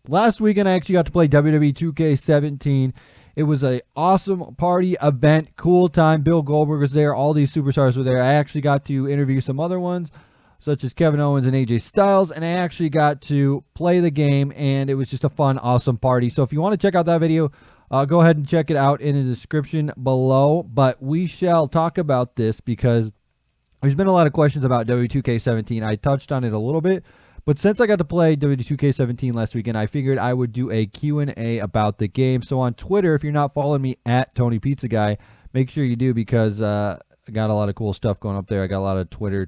Last weekend, I actually got to play WWE 2K17. It was an awesome party event, cool time. Bill Goldberg was there. All these superstars were there. I actually got to interview some other ones, such as Kevin Owens and AJ Styles, and I actually got to play the game, and it was just a fun, awesome party. So if you want to check out that video, go ahead and check it out in the description below. But we shall talk about this because there's been a lot of questions about WWE 2K17. I touched on it a little bit. But since I got to play WWE 2K17 last weekend, I figured I would do a Q&A about the game. So on Twitter, if you're not following me at TonyPizzaGuy, make sure you do because I got a lot of cool stuff going up there. I got a lot of Twitter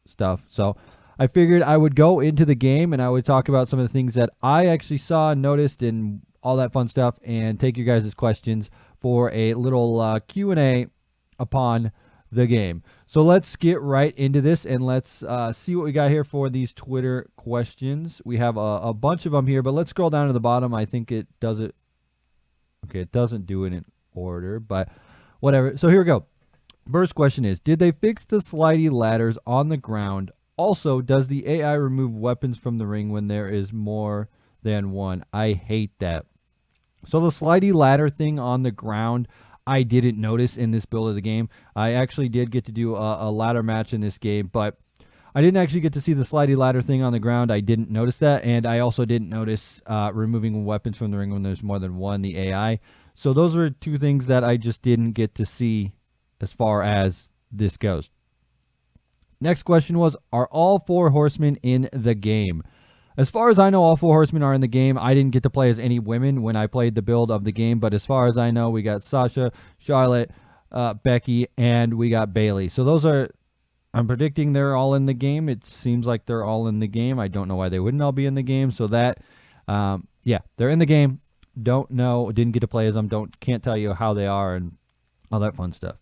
stuff. So I figured I would go into the game and I would talk about some of the things that I actually saw and noticed and all that fun stuff and take your guys' questions for a little Q&A upon the game. So let's get right into this and let's see what we got here for these Twitter questions. We have a bunch of them here, but let's scroll down to the bottom. I think it does it. Okay, it doesn't do it in order, but whatever. So here we go. First question is, did they fix the slidey ladders on the ground? Also, does the AI remove weapons from the ring when there is more than one? I hate that. So the slidey ladder thing on the ground, I didn't notice in this build of the game. I actually did get to do a ladder match in this game, but I didn't actually get to see the slidey ladder thing on the ground. I didn't notice that, and I also didn't notice removing weapons from the ring when there's more than one, the AI. So those were two things that I just didn't get to see as far as this goes. Next question was, are all four horsemen in the game? As far as I know, all four horsemen are in the game. I didn't get to play as any women when I played the build of the game, but as far as I know, we got Sasha, Charlotte, Becky, and we got Bayley. So those are, I'm predicting they're all in the game. It seems like they're all in the game. I don't know why they wouldn't all be in the game. So that, yeah, they're in the game. Don't know, didn't get to play as them. Can't tell you how they are and all that fun stuff.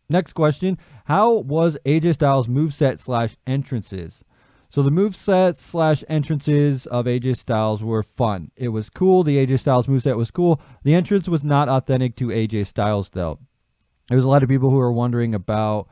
Next question, how was AJ Styles' moveset / entrances? So the moveset / entrances of AJ Styles were fun. It was cool. The AJ Styles moveset was cool. The entrance was not authentic to AJ Styles, though. There was a lot of people who were wondering about,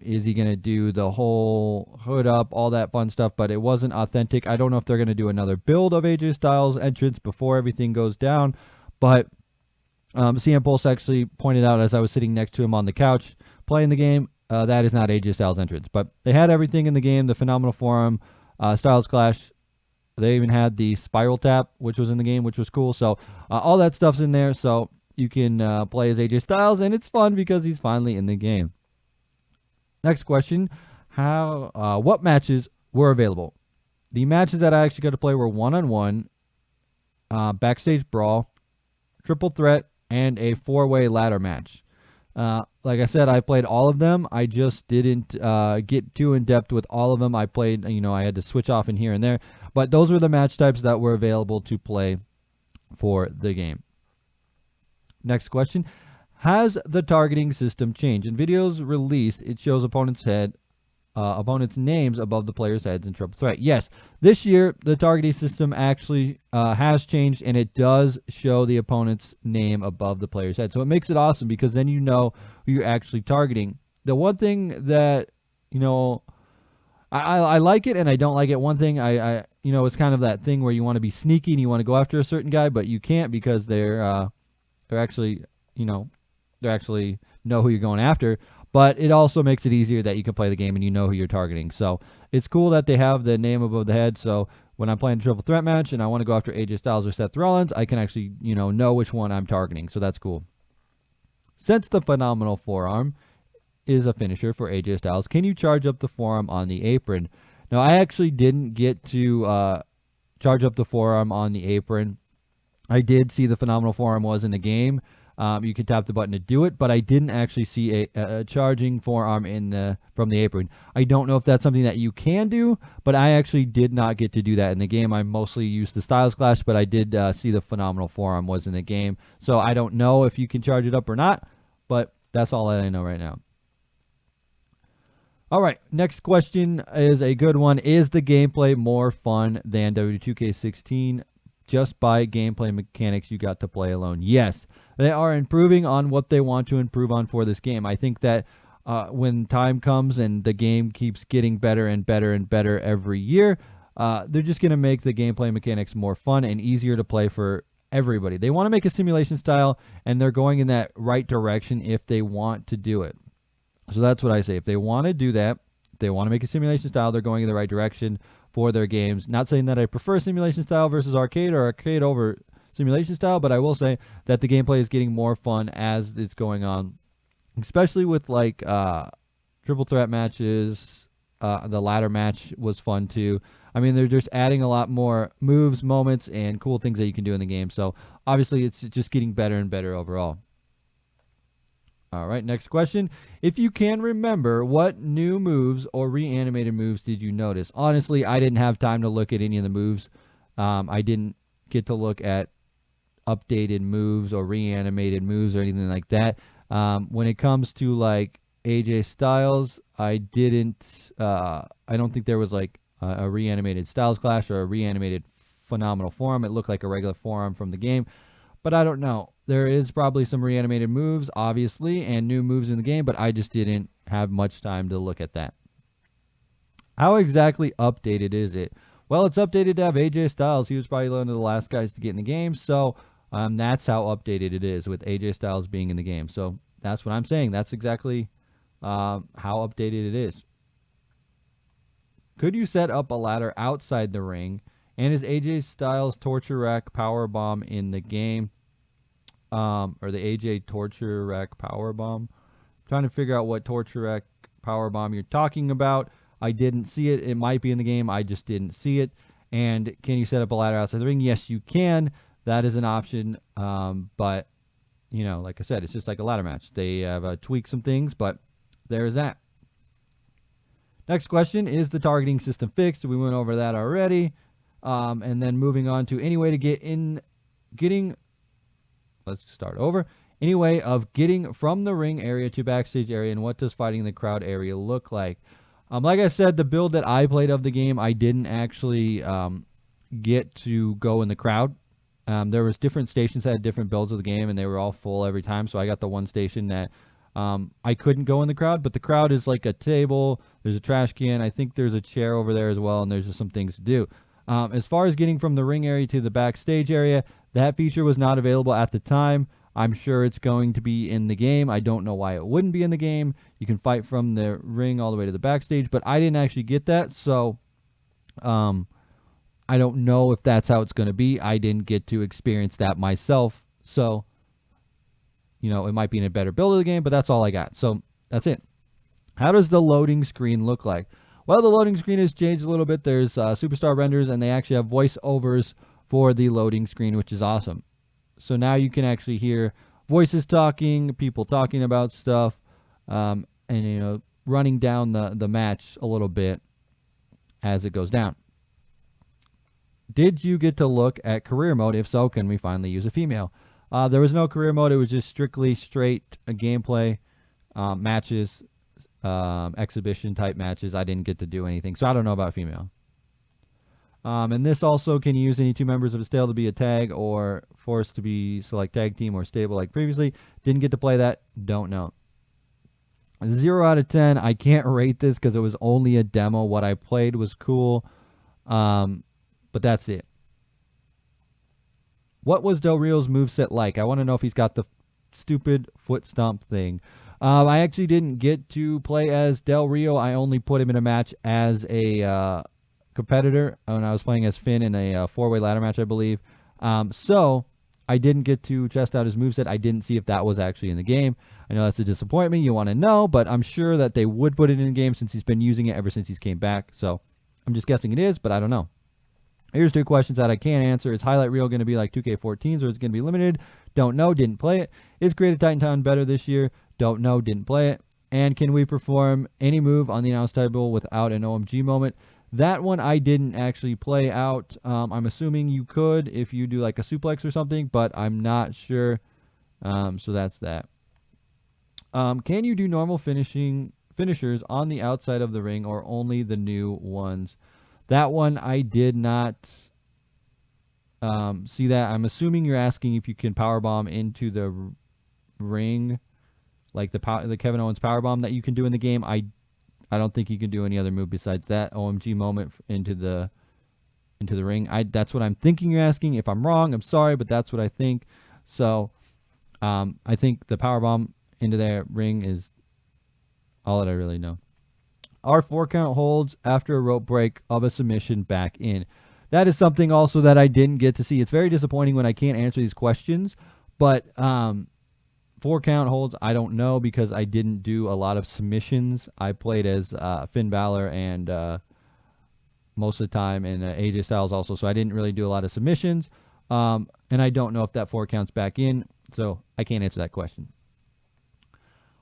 is he going to do the whole hood up, all that fun stuff, but it wasn't authentic. I don't know if they're going to do another build of AJ Styles' entrance before everything goes down, but CM Pulse actually pointed out as I was sitting next to him on the couch playing the game, that is not AJ Styles' entrance. But they had everything in the game, the Phenomenal Forum, Styles Clash. They even had the Spiral Tap, which was in the game, which was cool. So all that stuff's in there. So you can play as AJ Styles, and it's fun because he's finally in the game. Next question, what matches were available? The matches that I actually got to play were one-on-one, backstage brawl, triple threat, and a four-way ladder match. Like I said, I played all of them. I just didn't get too in-depth with all of them. I played, I had to switch off in here and there. But those were the match types that were available to play for the game. Next question. Has the targeting system changed? In videos released, it shows opponents' names above the players' heads in triple threat. Yes, this year the targeting system actually has changed, and it does show the opponent's name above the player's head. So it makes it awesome because then you know who you're actually targeting. The one thing that I like it and I don't like it. One thing it's kind of that thing where you want to be sneaky and you want to go after a certain guy, but you can't because they're actually they actually know who you're going after. But it also makes it easier that you can play the game and you know who you're targeting. So it's cool that they have the name above the head. So when I'm playing a triple threat match and I want to go after AJ Styles or Seth Rollins, I can actually, know which one I'm targeting. So that's cool. Since the Phenomenal Forearm is a finisher for AJ Styles, can you charge up the forearm on the apron? Now, I actually didn't get to charge up the forearm on the apron. I did see the Phenomenal Forearm was in the game. You could tap the button to do it, but I didn't actually see a charging forearm from the apron. I don't know if that's something that you can do, but I actually did not get to do that in the game. I mostly used the Styles Clash, but I did see the Phenomenal Forearm was in the game. So I don't know if you can charge it up or not, but that's all that I know right now. All right, next question is a good one. Is the gameplay more fun than WWE 2K16 just by gameplay mechanics you got to play alone? Yes. They are improving on what they want to improve on for this game. I think that when time comes and the game keeps getting better and better and better every year, They're just going to make the gameplay mechanics more fun and easier to play for everybody. They want to make a simulation style, and they're going in that right direction if they want to do it. So that's what I say. If they want to do that, if they want to make a simulation style, they're going in the right direction for their games. Not saying that I prefer simulation style versus arcade or arcade over simulation style, but I will say that the gameplay is getting more fun as it's going on, especially with like triple threat matches. The ladder match was fun too. I mean, they're just adding a lot more moves, moments, and cool things that you can do in the game. So obviously, it's just getting better and better overall. All right, next question. If you can remember, what new moves or reanimated moves did you notice? Honestly, I didn't have time to look at any of the moves. I didn't get to look at updated moves or reanimated moves or anything like that. When it comes to like AJ Styles, I don't think there was like a reanimated Styles Clash or a reanimated Phenomenal Forum. It looked like a regular forum from the game, but I don't know. There is probably some reanimated moves, obviously, and new moves in the game, but I just didn't have much time to look at that. How exactly updated is it? Well, it's updated to have AJ Styles. He was probably one of the last guys to get in the game, so that's how updated it is with AJ Styles being in the game. So that's what I'm saying. That's exactly how updated it is. Could you set up a ladder outside the ring? And is AJ Styles Torture Rack Power Bomb in the game? Or the AJ Torture Rack Power Bomb? I'm trying to figure out what Torture Rack Power Bomb you're talking about. I didn't see it. It might be in the game. I just didn't see it. And can you set up a ladder outside the ring? Yes, you can. That is an option. But, you know, like I said, it's just like a ladder match. They have tweaked some things, but there's that. Next question, is the targeting system fixed? We went over that already. And then moving on to any way to let's start over. Any way of getting from the ring area to backstage area, and what does fighting the crowd area look like? Like I said, the build that I played of the game, I didn't actually get to go in the crowd. There was different stations that had different builds of the game, and they were all full every time. So I got the one station that I couldn't go in the crowd, but the crowd is like a table. There's a trash can. I think there's a chair over there as well, and there's just some things to do. As far as getting from the ring area to the backstage area, that feature was not available at the time. I'm sure it's going to be in the game. I don't know why it wouldn't be in the game. You can fight from the ring all the way to the backstage, but I didn't actually get that, so I don't know if that's how it's going to be. I didn't get to experience that myself, so you know, it might be in a better build of the game, but that's all I got. So that's it. How does the loading screen look like? Well, the loading screen has changed a little bit. There's superstar renders, and they actually have voiceovers for the loading screen, which is awesome. So now you can actually hear voices talking, people talking about stuff, and, you know, running down the match a little bit as it goes down. Did you get to look at career mode? If so, can we finally use a female? There was no career mode. It was just strictly straight gameplay matches, exhibition type matches. I didn't get to do anything, so I don't know about female. And this also, can you use any two members of a stable to be a tag or forced to be select tag team or stable like previously? Didn't get to play that. Don't know. 0 out of 10. I can't rate this because it was only a demo. What I played was cool, but that's it. What was Del Rio's moveset like? I want to know if he's got the stupid foot stomp thing. I actually didn't get to play as Del Rio. I only put him in a match as a competitor when I was playing as Finn in a four-way ladder match, I believe. So I didn't get to test out his moveset. I didn't see if that was actually in the game. I know that's a disappointment. You want to know, but I'm sure that they would put it in the game since he's been using it ever since he's came back. So I'm just guessing it is, but I don't know. Here's two questions that I can't answer. Is highlight reel going to be like 2K14s, or is it going to be limited? Don't know. Didn't play it. Is Creative Titan Town better this year? Don't know. Didn't play it. And can we perform any move on the announce table without an OMG moment? That one I didn't actually play out. I'm assuming you could if you do like a suplex or something, but I'm not sure. So that's that. Can you do normal finishers on the outside of the ring, or only the new ones? That one I did not see that. I'm assuming you're asking if you can powerbomb into the ring, like the Kevin Owens powerbomb that you can do in the game. I don't think you can do any other move besides that OMG moment into the into the ring. That's what I'm thinking you're asking. If I'm wrong, I'm sorry, but that's what I think. So I think the powerbomb into their ring is all that I really know. Are 4-count holds after a rope break of a submission back in? That is something also that I didn't get to see. It's very disappointing when I can't answer these questions, but 4-count holds, I don't know because I didn't do a lot of submissions. I played as Finn Balor and most of the time, and AJ Styles also, so I didn't really do a lot of submissions. And I don't know if that 4 counts back in, so I can't answer that question.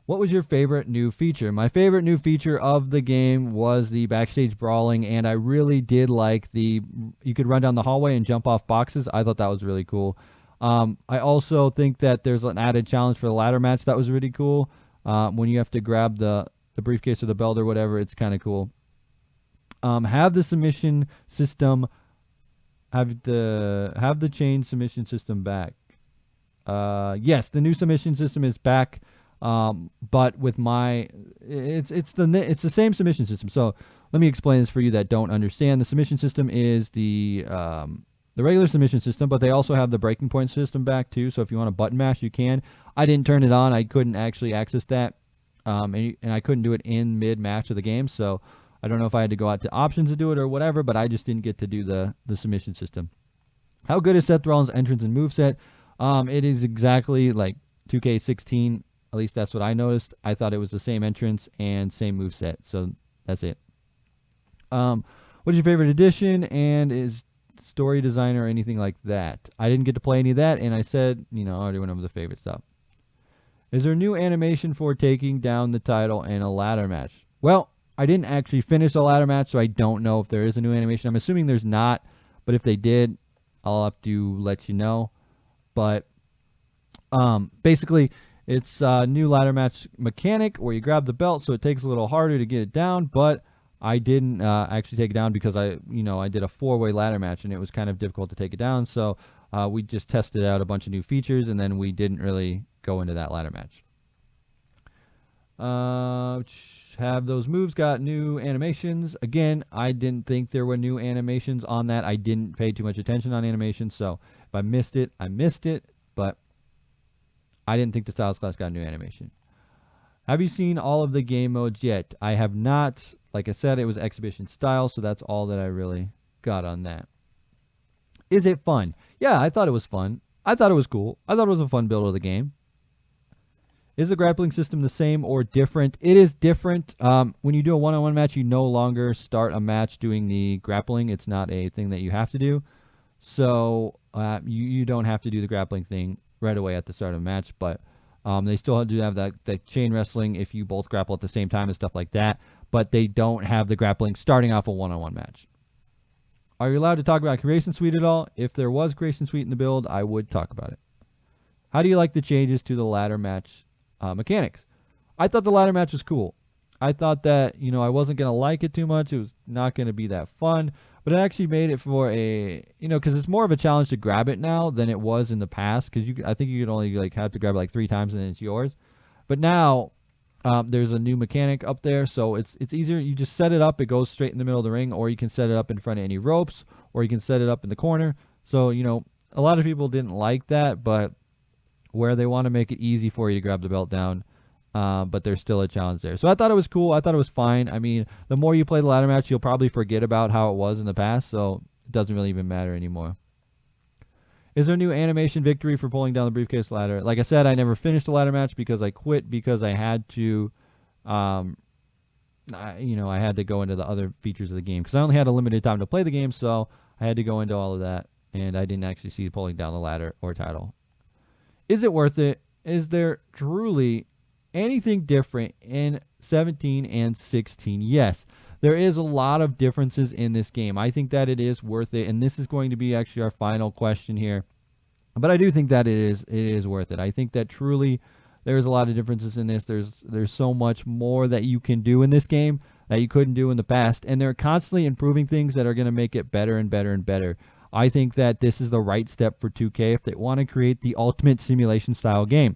What was your favorite new feature? My favorite new feature of the game was the backstage brawling, and I really did like you could run down the hallway and jump off boxes. I thought that was really cool. I also think that there's an added challenge for the ladder match that was really cool. When you have to grab the briefcase or the belt or whatever, it's kind of cool. Have the submission system, have the chain submission system back. Yes, the new submission system is back. But with it's the same submission system. So let me explain this for you that don't understand. The submission system is the regular submission system, but they also have the breaking point system back too. So if you want to button mash, you can. I didn't turn it on. I couldn't actually access that, and I couldn't do it in mid match of the game. So I don't know if I had to go out to options to do it or whatever, but I just didn't get to do the submission system. How good is Seth Rollins' entrance and moveset? It is exactly like 2K16. At least that's what I noticed. I thought it was the same entrance and same moveset. So that's it. What's your favorite edition? And is story design or anything like that? I didn't get to play any of that, and I said, I already went over the favorite stuff. Is there new animation for taking down the title in a ladder match? Well, I didn't actually finish the ladder match, so I don't know if there is a new animation. I'm assuming there's not, but if they did, I'll have to let you know. But basically, it's a new ladder match mechanic where you grab the belt, so it takes a little harder to get it down, but I didn't actually take it down because I did a 4-way ladder match, and it was kind of difficult to take it down, so we just tested out a bunch of new features, and then we didn't really go into that ladder match. Have those moves got new animations? Again, I didn't think there were new animations on that. I didn't pay too much attention on animations, so if I missed it, I missed it, but I didn't think the Styles Clash got a new animation. Have you seen all of the game modes yet? I have not. Like I said, it was exhibition style, so that's all that I really got on that. Is it fun? Yeah, I thought it was fun. I thought it was cool. I thought it was a fun build of the game. Is the grappling system the same or different? It is different. When you do a one-on-one match, you no longer start a match doing the grappling. It's not a thing that you have to do. So you don't have to do the grappling thing right away at the start of a match, but they still do have that chain wrestling if you both grapple at the same time and stuff like that, but they don't have the grappling starting off a one-on-one match. Are you allowed to talk about Creation Suite at all? If there was Creation Suite in the build, I would talk about it. How do you like the changes to the ladder match mechanics? I thought the ladder match was cool. I thought that, I wasn't going to like it too much. It was not going to be that fun. But it actually made it for because it's more of a challenge to grab it now than it was in the past. Because I think you could only have to grab it 3 times and then it's yours. But now there's a new mechanic up there, so it's easier. You just set it up; it goes straight in the middle of the ring, or you can set it up in front of any ropes, or you can set it up in the corner. So a lot of people didn't like that, but where they want to make it easy for you to grab the belt down. But there's still a challenge there. So I thought it was cool. I thought it was fine. I mean, the more you play the ladder match, you'll probably forget about how it was in the past, so it doesn't really even matter anymore. Is there a new animation victory for pulling down the briefcase ladder? Like I said, I never finished the ladder match because I quit because I had to, I had to go into the other features of the game because I only had a limited time to play the game, so I had to go into all of that, and I didn't actually see pulling down the ladder or title. Is it worth it? Is there truly anything different in 17 and 16? Yes, there is a lot of differences in this game. I think that it is worth it, and this is going to be actually our final question here. But I do think that it is worth it. I think that truly there's a lot of differences in this. There's so much more that you can do in this game that you couldn't do in the past, and they're constantly improving things that are going to make it better and better and better. I think that this is the right step for 2K if they want to create the ultimate simulation style game.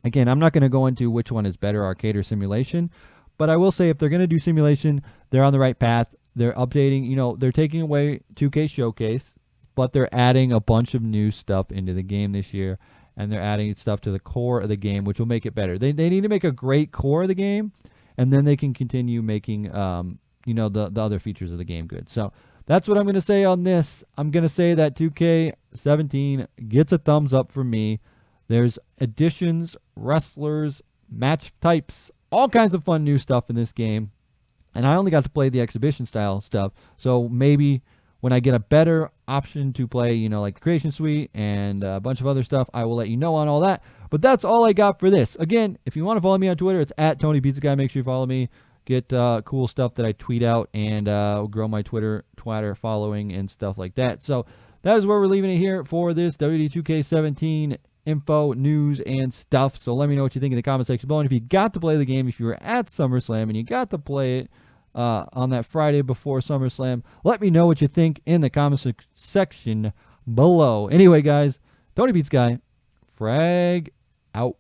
Again, I'm not going to go into which one is better, arcade or simulation, but I will say if they're going to do simulation, they're on the right path. They're updating, they're taking away 2K Showcase, but they're adding a bunch of new stuff into the game this year, and they're adding stuff to the core of the game, which will make it better. They need to make a great core of the game, and then they can continue making, the other features of the game good. So that's what I'm going to say on this. I'm going to say that 2K17 gets a thumbs up from me. There's additions, wrestlers, match types, all kinds of fun new stuff in this game. And I only got to play the exhibition style stuff. So maybe when I get a better option to play, like the Creation Suite and a bunch of other stuff, I will let you know on all that. But that's all I got for this. Again, if you want to follow me on Twitter, it's at TonyPizzaGuy. Make sure you follow me. Get cool stuff that I tweet out and grow my Twitter following and stuff like that. So that is where we're leaving it here for this WWE 2K17 info, news, and stuff. So let me know what you think in the comment section below. And if you got to play the game, if you were at SummerSlam and you got to play it on that Friday before SummerSlam, let me know what you think in the comment section below. Anyway, guys, TonyPizzaGuy, frag out.